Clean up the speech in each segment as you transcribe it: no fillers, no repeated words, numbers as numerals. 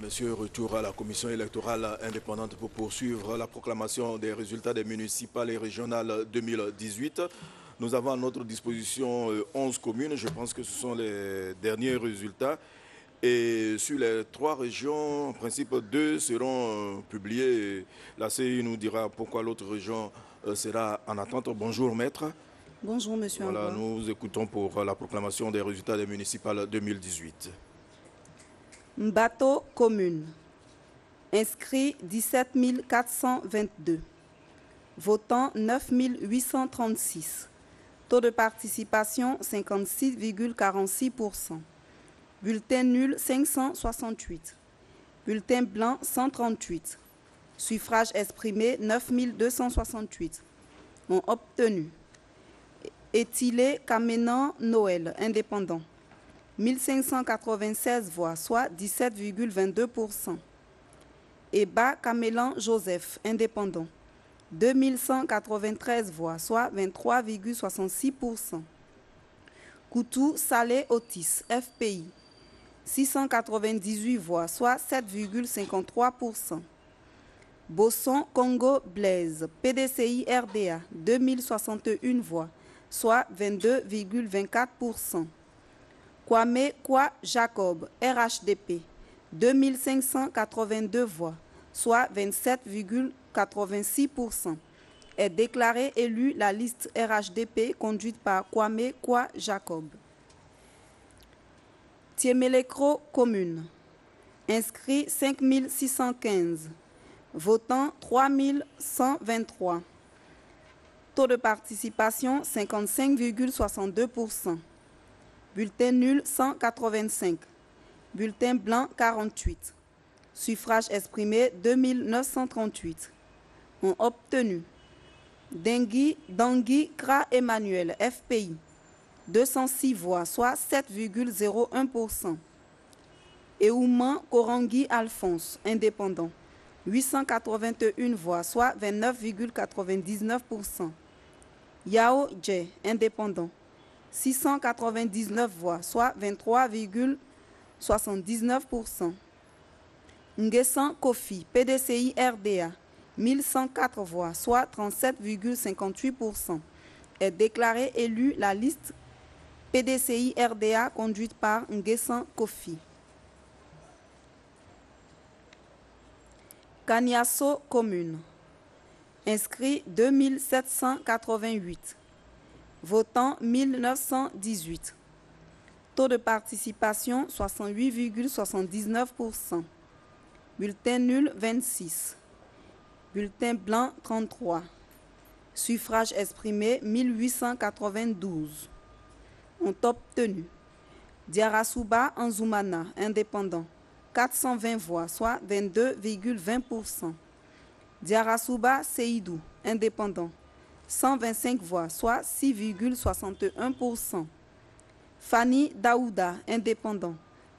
Monsieur, retour à la commission électorale indépendante pour poursuivre la proclamation des résultats des municipales et régionales 2018. Nous avons à notre disposition 11 communes. Je pense que ce sont les derniers résultats. Et sur les 3 régions, en principe, 2 seront publiés. La CI nous dira pourquoi l'autre région sera en attente. Bonjour, maître. Bonjour, monsieur. Voilà, nous écoutons pour la proclamation des résultats des municipales 2018. Mbato commune. Inscrits 17 422. Votants 9 836. Taux de participation 56,46%. Bulletin nul 568. Bulletin blanc 138. Suffrage exprimé 9 268. Ont obtenu Étilé Kamenan Noël, indépendant. 1596 voix, soit 17,22%. Eba Kamelan Joseph, indépendant. 2193 voix, soit 23,66%. Koutou Salé Otis, FPI. 698 voix, soit 7,53%. Bosson Congo Blaise, PDCI RDA, 2061 voix, soit 22,24%. Kwame Kwa Jacob, RHDP, 2582 voix, soit 27,86%, est déclaré élu la liste RHDP conduite par Kwame Kwa Jacob. Tiemelekro commune. Inscrits 5615. Votants 3123. Taux de participation 55,62%. Bulletin nul 185. Bulletin blanc 48. Suffrage exprimé 2938. Ont obtenu Dangui Kra Emmanuel, FPI. 206 voix, soit 7,01%. Eouman Korangi Alphonse, indépendant. 881 voix, soit 29,99%. Yao Dje, indépendant. 699 voix, soit 23,79%. Nguessan Kofi, PDCI RDA, 1104 voix, soit 37,58%, est déclaré élu la liste PDCI RDA conduite par Nguessan Kofi. Kaniasso commune. Inscrits 2788. Votants 1918. Taux de participation 68,79%. Bulletin nul 26. Bulletin blanc 33. Suffrage exprimé 1892. Ont obtenu Diarasuba Anzoumana, indépendant, 420 voix, soit 22,20%. Diarasuba Seydou, indépendant, 125 voix, soit 6,61%. Fanny Daouda, indépendant,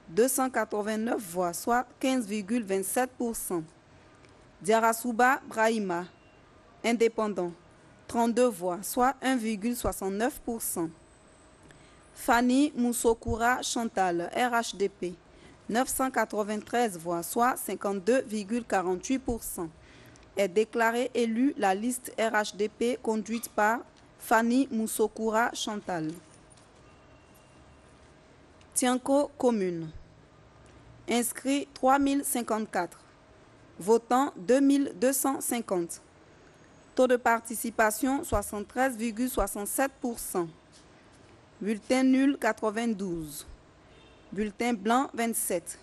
289 voix, soit 15,27%. Diarasuba Brahima, indépendant, 32 voix, soit 1,69%. Fanny Moussokura Chantal, RHDP, 993 voix, soit 52,48%. Est déclarée élue la liste RHDP conduite par Fanny Moussokura Chantal. Tianko commune. Inscrits 3054. Votants 2250. Taux de participation 73,67%. Bulletin nul 92. Bulletin blanc 27.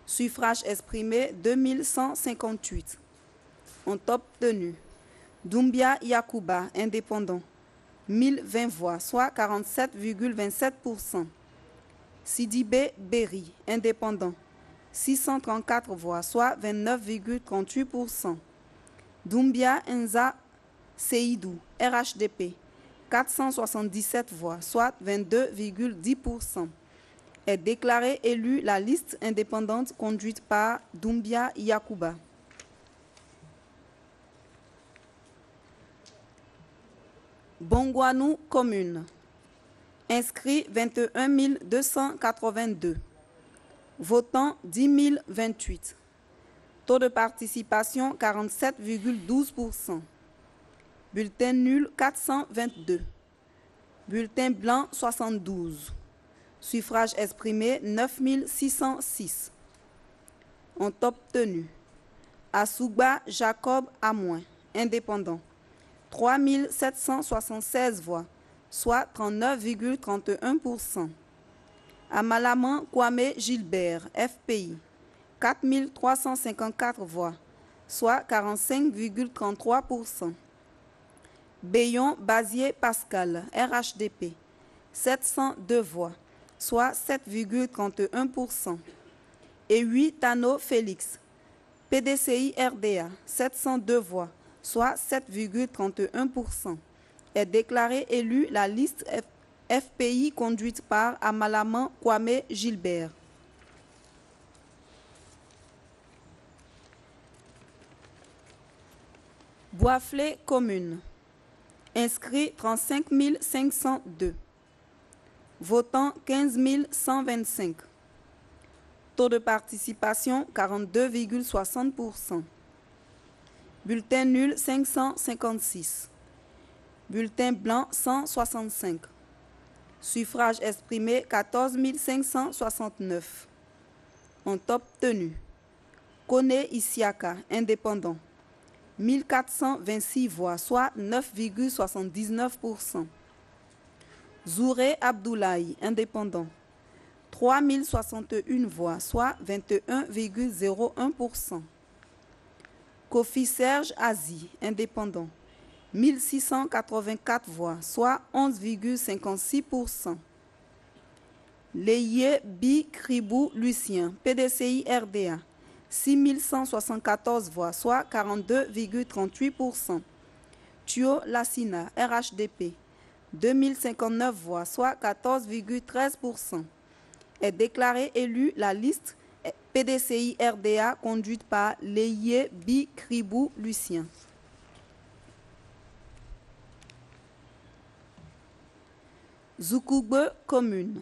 Suffrage exprimé 2158. Ont obtenu Doumbia Yakuba, indépendant, 1020 voix, soit 47,27%. Sidibé Berry, indépendant, 634 voix, soit 29,38%. Doumbia Enza Seydou, RHDP, 477 voix, soit 22,10%. Est déclaré élu la liste indépendante conduite par Doumbia Yakuba. Bongwanou commune. Inscrits 21 282. Votants 10 028. Taux de participation 47,12%. Bulletin nul 422. Bulletin blanc 72. Suffrage exprimé 9 606. Ont obtenu Assouba Jacob Amoin, indépendant, 3 776 voix, soit 39,31%. Amalaman Kwame Gilbert, FPI, 4 354 voix, soit 45,33%. Bayon Bazier Pascal, RHDP, 702 voix, soit 7,31%. Et 8 Tano Félix, PDCI RDA, 702 voix, soit 7,31%. Est déclaré élu la liste FPI conduite par Amalaman Kwame Gilbert. Boisflé commune. Inscrits 35 502. Votants 15 125. Taux de participation 42,60%. Bulletin nul 556. Bulletin blanc 165. Suffrage exprimé 14 569. Ont obtenu Kone Isiaka, indépendant, 1426 voix, soit 9,79%. Zouré Abdoulaye, indépendant, 3061 voix, soit 21,01%. Kofi Serge Azi, indépendant, 1684 voix, soit 11,56%. Leye Bi Kribou Lucien, PDCI RDA, 6174 voix, soit 42,38%. Thio Lassina, RHDP, 2059 voix, soit 14,13%. Est déclaré élu la liste PDCI RDA conduite par Leye Bi Kribou Lucien. Zoukougbe commune.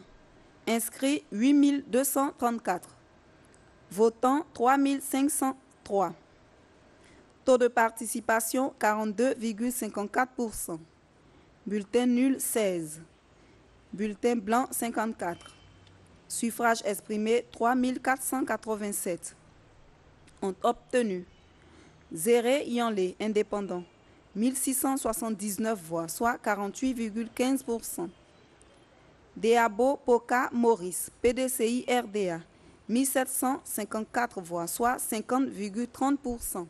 Inscrits 8234. Votants 3503. Taux de participation 42,54%. Bulletin nul 16. Bulletin blanc 54. Suffrage exprimé 3487. Ont obtenu Zéré Yanlé, indépendant, 1679 voix, soit 48,15%. Deabo Poka Maurice, PDCI RDA, 1754 voix, soit 50,30%.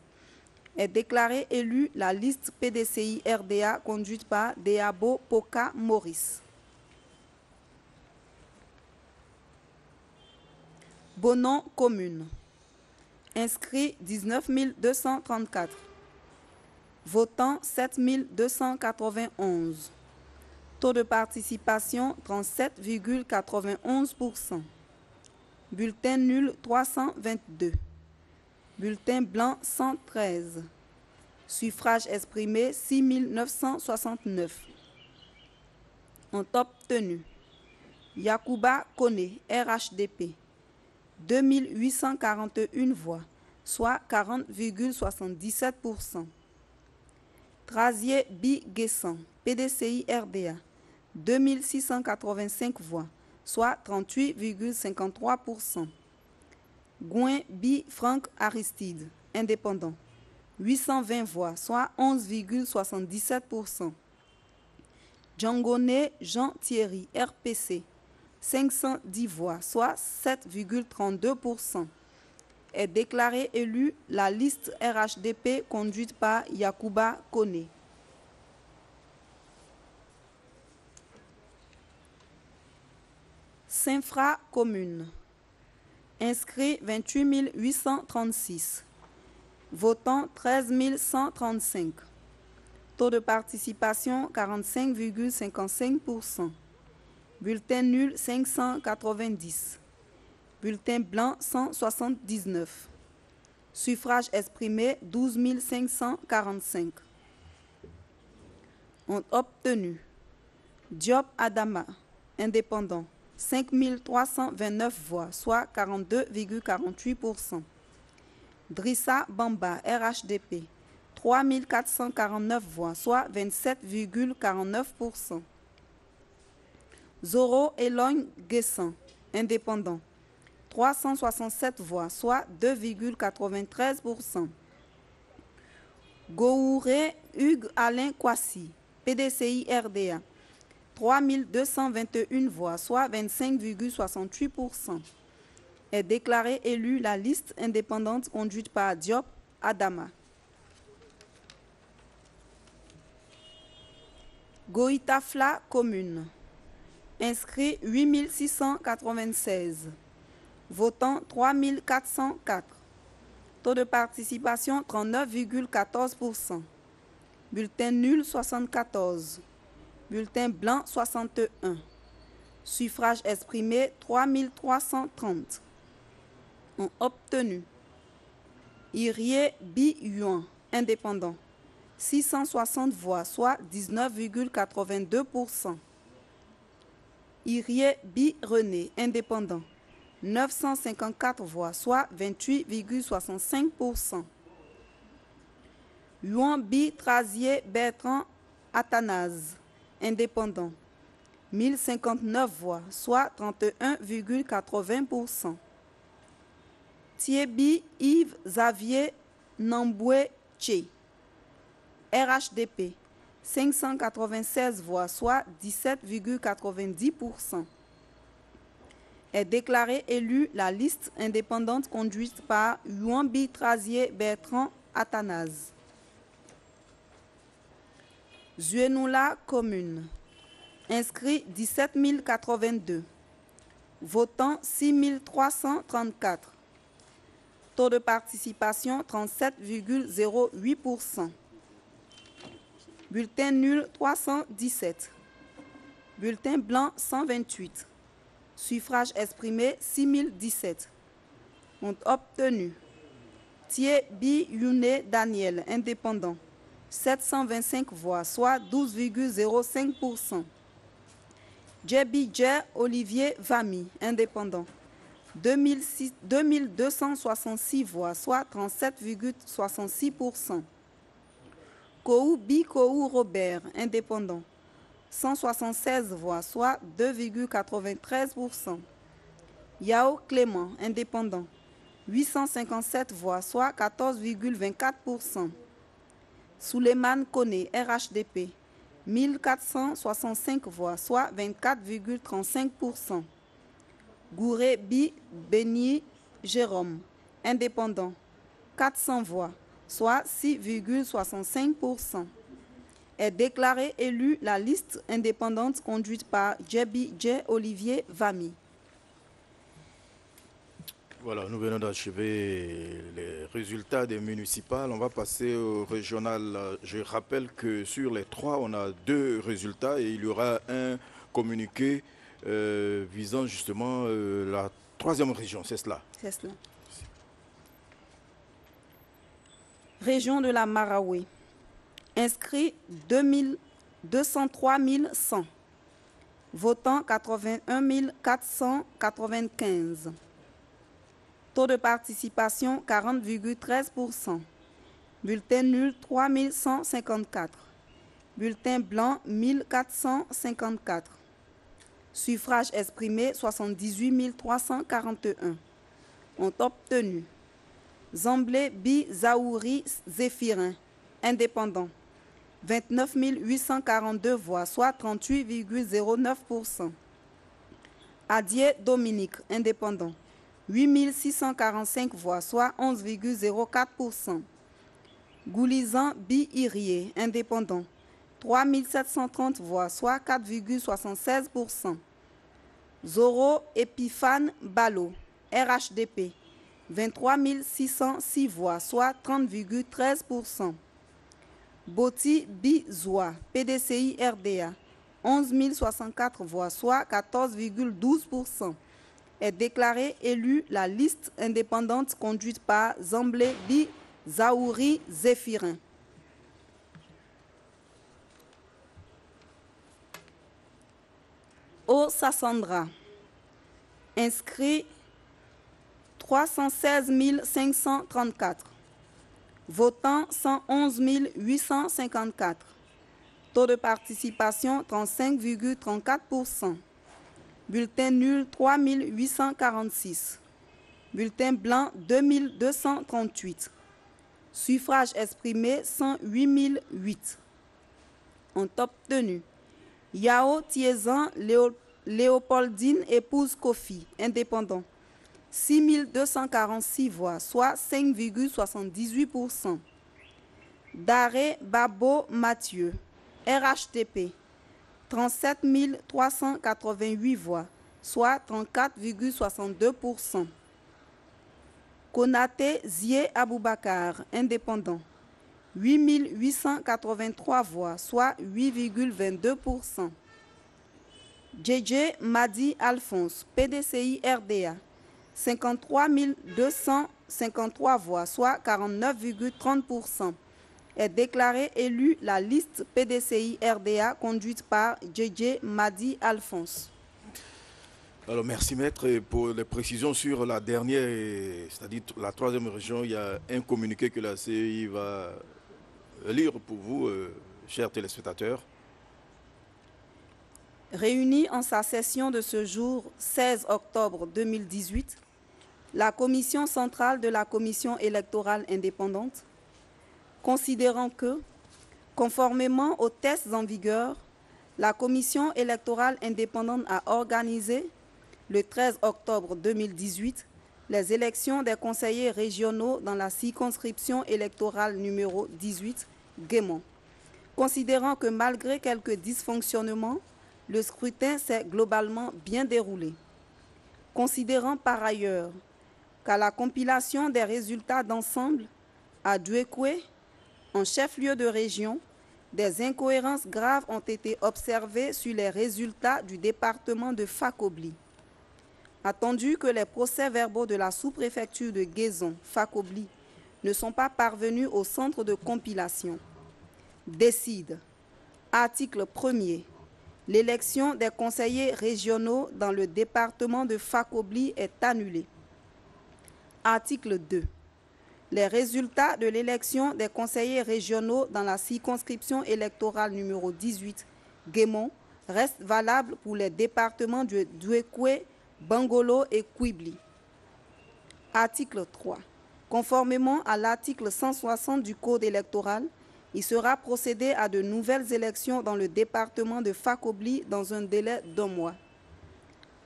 Est déclaré élu la liste PDCI RDA conduite par Deabo Poka Maurice. Bonon commune. Inscrits 19 234. Votants 7 291. Taux de participation 37,91%. Bulletin nul 322. Bulletin blanc 113. Suffrage exprimé 6 969. Ont obtenu Yakuba Kone, RHDP, 2841 voix, soit 40,77%. Trazier Bi Guessan, PDCI RDA, 2685 voix, soit 38,53%. Gouin Bi Franck Aristide, indépendant, 820 voix, soit 11,77%. Djangone Jean Thierry, RPC, 510 voix, soit 7,32%. Est déclaré élu la liste RHDP conduite par Yakuba Kone. Saint-Fra commune. Inscrits 28 836. Votants 13 135. Taux de participation 45,55%. Bulletin nul 590. Bulletin blanc 179. Suffrage exprimé 12 545. Ont obtenu Diop Adama, indépendant, 5 329 voix, soit 42,48%. Drissa Bamba, RHDP, 3 449 voix, soit 27,49%. Zoro Elogne Guessan, indépendant, 367 voix, soit 2,93%. Gouré Hugues Alain Kwasi, PDCI RDA, 3 221 voix, soit 25,68%. Est déclaré élu la liste indépendante conduite par Diop Adama. Goïtafla commune. Inscrit 8 696. Votant 3 404. Taux de participation 39,14%. Bulletin nul 74. Bulletin blanc 61. Suffrage exprimé 3 330. Ont obtenu Irie Bi Yuan, indépendant, 660 voix, soit 19,82%. Irie Bi René, indépendant, 954 voix, soit 28,65%. Yuan Bi Trazier Bertrand Athanase, indépendant, 1059 voix, soit 31,80%. Thiebi Yves Xavier Namboué Tché, RHDP, 596 voix, soit 17,90%. Est déclaré élu la liste indépendante conduite par Yuambi Trazier Bertrand Athanase. Zuenoula commune. Inscrit 17 082. Votant 6 334. Taux de participation 37,08%. Bulletin nul 317. Bulletin blanc 128. Suffrage exprimé 6017. Ont obtenu Thié Bi Youné Daniel, indépendant, 725 voix, soit 12,05%. Djebi Dje Olivier Vami, indépendant, 2266 voix, soit 37,66%. Kou Bi Kou Robert, indépendant, 176 voix, soit 2,93%. Yao Clément, indépendant, 857 voix, soit 14,24%. Souleymane Kone, RHDP, 1465 voix, soit 24,35%. Gouré Bi Béni Jérôme, indépendant, 400 voix, soit 6,65%. Est déclaré élu la liste indépendante conduite par Djebi Dje Olivier Vami. Voilà, nous venons d'achever les résultats des municipales. On va passer au régional. Je rappelle que sur les trois, on a 2 résultats et il y aura un communiqué visant justement la 3e région, c'est cela? C'est cela. Région de la Maraoué. Inscrit 203 100. Votant 81 495. Taux de participation 40,13%. Bulletin nul 3 154. Bulletin blanc 1454. Suffrage exprimé 78 341. Ont obtenu Zamblé Bi Zaouri Zéphirin, indépendant, 29 842 voix, soit 38,09%. Adier Dominique, indépendant, 8 645 voix, soit 11,04%. Goulizan Bi Irie, indépendant, 3 730 voix, soit 4,76%. Zoro Epiphane Balo, RHDP, 23 606 voix, soit 30,13%. Boti Bizoua, PDCI RDA, 11 064 voix, soit 14,12%. Est déclaré élu la liste indépendante conduite par Zamblé Bi Zaouri Zéphirin. Au Sassandra. Inscrits 316 534. Votants 111 854. Taux de participation 35,34%. Bulletin nul 3 846. Bulletin blanc 2238. Suffrage exprimé 108 008. Ont obtenu Yao Tiezan Léopoldine, épouse Kofi, indépendant, 6 246 voix, soit 5,78%. Daré Babo Mathieu, RHDP, 37 388 voix, soit 34,62%. Konaté Zie Aboubakar, indépendant, 8 883 voix, soit 8,22%. JJ Madi Alphonse, PDCI RDA, 53 253 voix, soit 49,30%, est déclaré élu la liste PDCI RDA conduite par JJ Madi Alphonse. Alors merci maître. Et pour les précisions sur la dernière, c'est-à-dire la troisième région, il y a un communiqué que la CEI va lire pour vous, chers téléspectateurs. Réunie en sa session de ce jour 16 octobre 2018, la commission centrale de la commission électorale indépendante, considérant que, conformément aux tests en vigueur, la commission électorale indépendante a organisé, le 13 octobre 2018, les élections des conseillers régionaux dans la circonscription électorale numéro 18, Guémon. Considérant que malgré quelques dysfonctionnements, le scrutin s'est globalement bien déroulé. Considérant par ailleurs qu'à la compilation des résultats d'ensemble, à Douékoué, en chef-lieu de région, des incohérences graves ont été observées sur les résultats du département de Fakobli. Attendu que les procès-verbaux de la sous-préfecture de Guézon, Fakobli, ne sont pas parvenus au centre de compilation. Décide. Article 1er. L'élection des conseillers régionaux dans le département de Fakobli est annulée. Article 2. Les résultats de l'élection des conseillers régionaux dans la circonscription électorale numéro 18, Guémon, restent valables pour les départements de Douékoué, Bangolo et Kouibli. Article 3. Conformément à l'article 160 du Code électoral, il sera procédé à de nouvelles élections dans le département de Fakobli dans un délai d'1 mois.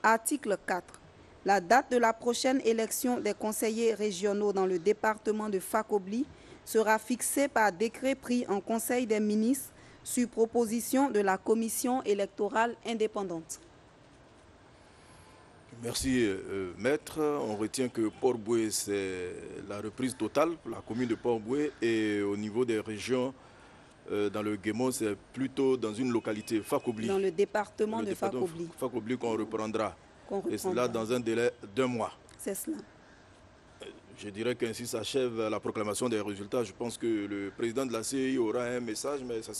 Article 4. La date de la prochaine élection des conseillers régionaux dans le département de Fakobli sera fixée par décret pris en Conseil des ministres sur proposition de la commission électorale indépendante. Merci maître. On retient que Port-Boué, c'est la reprise totale pour la commune de Port-Boué, et au niveau des régions, dans le Guémon, c'est plutôt dans une localité, Fakobli. Dans le département de Fakobli. Fakobli qu'on reprendra. Et cela dans un délai d'1 mois. C'est cela. Je dirais qu'ainsi s'achève la proclamation des résultats. Je pense que le président de la CEI aura un message, mais ça